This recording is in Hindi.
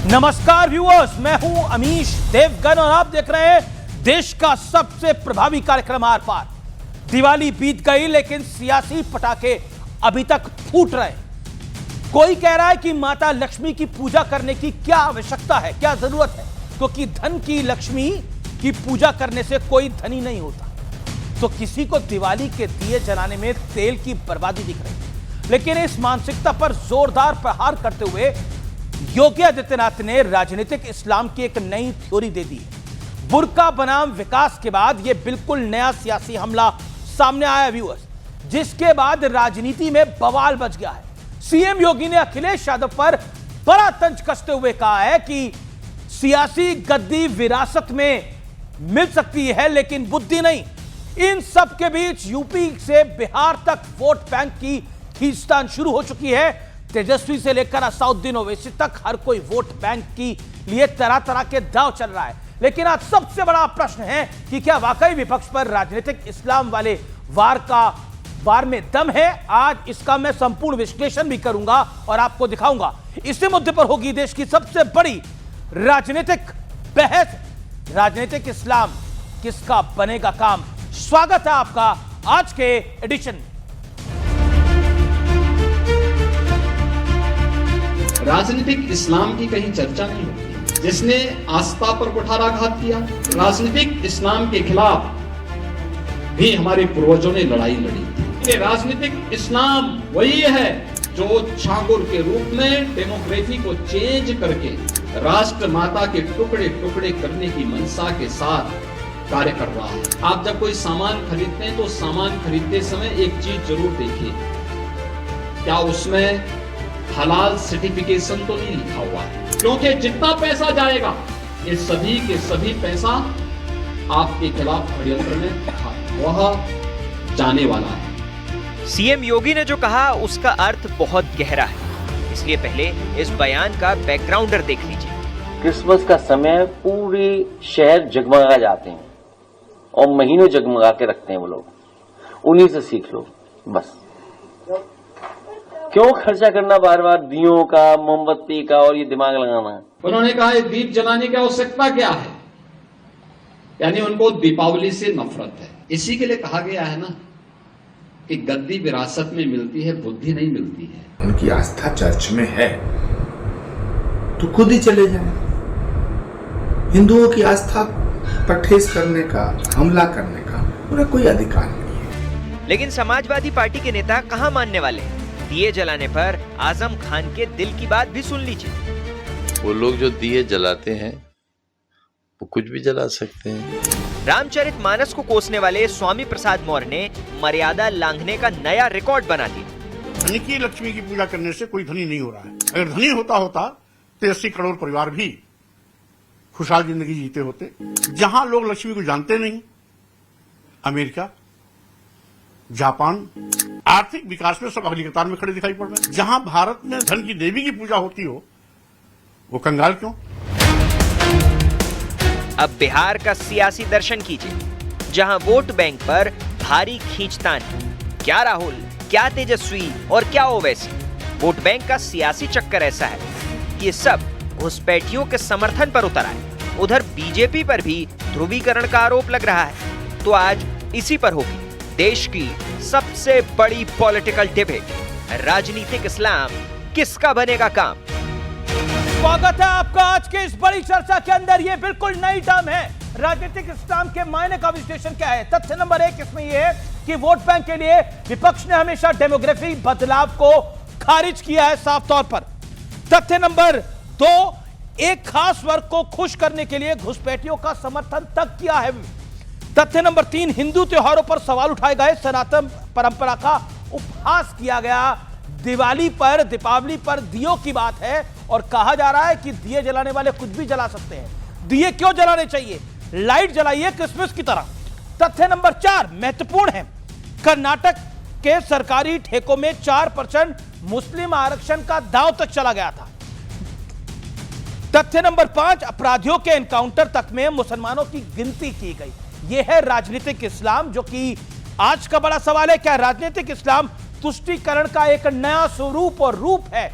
नमस्कार व्यूअर्स, मैं हूं अमीश देवगन और आप देख रहे हैं देश का सबसे प्रभावी कार्यक्रम आर पार। दिवाली बीत गई लेकिन सियासी पटाखे अभी तक फूट रहे हैं। कोई कह रहा है कि माता लक्ष्मी की पूजा करने की क्या आवश्यकता है, क्या जरूरत है, क्योंकि धन की लक्ष्मी की पूजा करने से कोई धनी नहीं होता। तो किसी को दिवाली के दिए जलाने में तेल की बर्बादी दिख रही है। लेकिन इस मानसिकता पर जोरदार प्रहार करते हुए योगी आदित्यनाथ ने राजनीतिक इस्लाम की एक नई थ्योरी दे दी है। बुर्का बनाम विकास के बाद यह बिल्कुल नया सियासी हमला सामने आया व्यूअर्स, जिसके बाद राजनीति में बवाल बच गया है। सीएम योगी ने अखिलेश यादव पर बड़ा तंज कसते हुए कहा है कि सियासी गद्दी विरासत में मिल सकती है लेकिन बुद्धि नहीं। इन सब के बीच यूपी से बिहार तक वोट बैंक की खींचतान शुरू हो चुकी है। तेजस्वी से लेकर असदुद्दीन ओवैसी तक हर कोई वोट बैंक की लिए तरह तरह के दांव चल रहा है। लेकिन आज सबसे बड़ा प्रश्न है कि क्या वाकई विपक्ष पर राजनीतिक इस्लाम वाले वार में दम है। आज इसका मैं संपूर्ण विश्लेषण भी करूंगा और आपको दिखाऊंगा। इसी मुद्दे पर होगी देश की सबसे बड़ी राजनीतिक बहस। राजनीतिक इस्लाम किसका बनेगा काम। स्वागत है आपका आज के एडिशन में। राजनीतिक इस्लाम की कहीं चर्चा नहीं होती। जिसने आस्था पर कुठाराघात किया, राजनीतिक इस्लाम के खिलाफ भी हमारे पूर्वजों ने लड़ाई लड़ी थी। ये राजनीतिक इस्लाम वही है जो छागुर के रूप में डेमोग्राफी को चेंज करके राष्ट्र माता के टुकड़े टुकड़े करने की मंशा के साथ कार्य कर रहा है। आप जब कोई सामान खरीदते हैं तो सामान खरीदते समय एक चीज जरूर देखिए, क्या उसमें हलाल सर्टिफिकेशन तो नहीं लिखा हुआ है, क्योंकि जितना पैसा जाएगा ये सभी के सभी पैसा आपके खिलाफ षड्यंत्र में वह जाने वाला है। सीएम योगी ने जो कहा उसका अर्थ बहुत गहरा है, इसलिए पहले इस बयान का बैकग्राउंडर देख लीजिए। क्रिसमस का समय पूरे शहर जगमगा जाते हैं और महीनों जगमगा के रखते हैं वो लोग। उन्हीं से सीख लो बस। क्यों खर्चा करना बार बार दियों का, मोमबत्ती का और ये दिमाग लगाना। उन्होंने कहा दीप जलाने की आवश्यकता क्या है, यानी उनको दीपावली से नफरत है। इसी के लिए कहा गया है ना कि गद्दी विरासत में मिलती है, बुद्धि नहीं मिलती है। उनकी आस्था चर्च में है तो खुद ही चले जाए। हिंदुओं की आस्था पर ठेस करने का, हमला करने का उन्हें कोई अधिकार नहीं है। लेकिन समाजवादी पार्टी के नेता कहाँ मानने वाले हैं। दिए जलाने पर आजम खान के दिल की बात भी सुन लीजिए। वो लोग जो दिए जलाते हैं वो कुछ भी जला सकते हैं। रामचरितमानस को कोसने वाले स्वामी प्रसाद मौर्य ने मर्यादा लांघने का नया रिकॉर्ड बना दिया। धनी की लक्ष्मी की पूजा करने से कोई धनी नहीं हो रहा है। अगर धनी होता तो 80 करोड़ परिवार भी खुशहाल जिंदगी जीते होते। जहां लोग लक्ष्मी को जानते नहीं, अमेरिका, जापान, आर्थिक विकास में सब अगली कतार में खड़े दिखाई पड़ रहे हैं। जहां भारत में धन की देवी की पूजा होती हो वो कंगाल क्यों। अब बिहार का सियासी दर्शन कीजिए, जहां वोट बैंक पर भारी खींचतान है। क्या राहुल, क्या तेजस्वी और क्या ओवैसी। वोट बैंक का सियासी चक्कर ऐसा है, ये सब घुसपैठियों के समर्थन पर उतर आए। उधर बीजेपी पर भी ध्रुवीकरण का आरोप लग रहा है। तो आज इसी पर होगी देश की सबसे बड़ी पॉलिटिकल डिबेट, राजनीतिक इस्लाम किसका बनेगा काम। स्वागत है आपका आज के इस बड़ी चर्चा के अंदर। यह बिल्कुल नई टर्म है, राजनीतिक इस्लाम के मायने का विश्लेषण क्या है। तथ्य नंबर 1 इसमें यह है कि वोट बैंक के लिए विपक्ष ने हमेशा डेमोग्राफी बदलाव को खारिज किया है साफ तौर पर। तथ्य नंबर 2, एक खास वर्ग को खुश करने के लिए घुसपैठियों का समर्थन तक किया है। तथ्य नंबर 3, हिंदू त्योहारों पर सवाल उठाए गए, सनातन परंपरा का उपहास किया गया। दीपावली पर दियों की बात है और कहा जा रहा है कि दिए जलाने वाले कुछ भी जला सकते हैं। दिए क्यों जलाने चाहिए, लाइट जलाइए क्रिसमस की तरह। तथ्य नंबर 4 महत्वपूर्ण है, कर्नाटक के सरकारी ठेकों में 4% मुस्लिम आरक्षण का दांव तक चला गया था। तथ्य नंबर 5, अपराधियों के एनकाउंटर तक में मुसलमानों की गिनती की गई। यह है राजनीतिक इस्लाम, जो कि आज का बड़ा सवाल है। क्या राजनीतिक इस्लाम तुष्टीकरण का एक नया स्वरूप और रूप है?